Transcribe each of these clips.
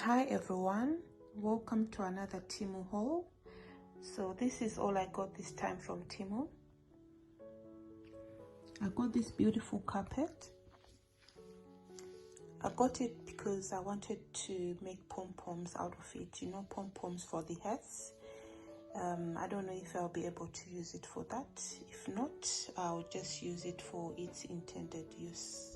Hi everyone, welcome to another Temu haul. So this is all I got this time from Temu. I got this beautiful carpet. I got it because I wanted to make pom-poms out of it, you know, pom-poms for the heads. I don't know if I'll be able to use it for that. If not, I'll just use it for its intended use.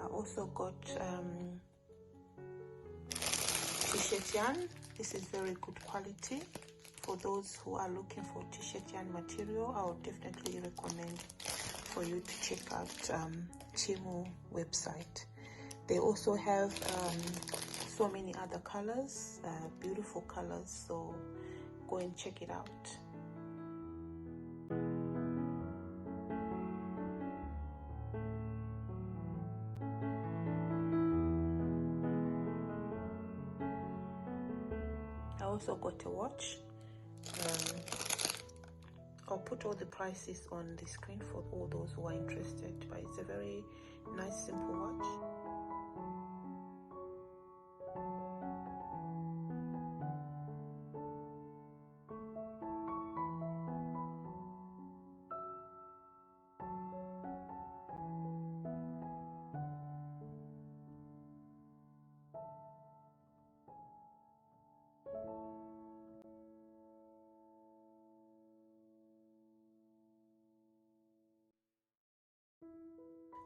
I also got t-shirt yarn. This is very good quality. For those who are looking for t-shirt yarn material, I would definitely recommend for you to check out Temu website. They also have so many other colors, beautiful colors, so go and check it out. I also got a watch. I'll put all the prices on the screen for all those who are interested, but it's a very nice, simple watch.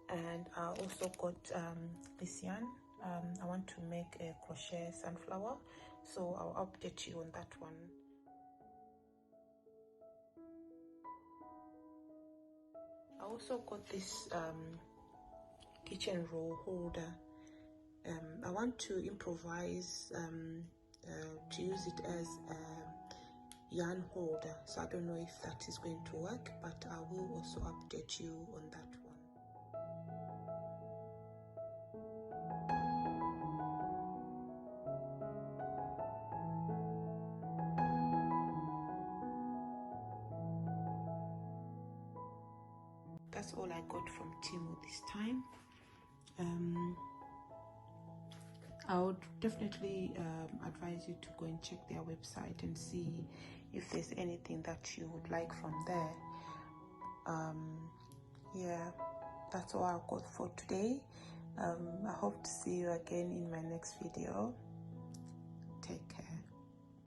And I also got this yarn. I want to make a crochet sunflower, so I'll update you on that one. I also got this kitchen roll holder. I want to improvise to use it as a yarn holder, so I don't know if that is going to work, but I will also update you on that one. That's all I got from Temu this time. I would definitely advise you to go and check their website and see if there's anything that you would like from there. Yeah, that's all I've got for today. I hope to see you again in my next video. Take care.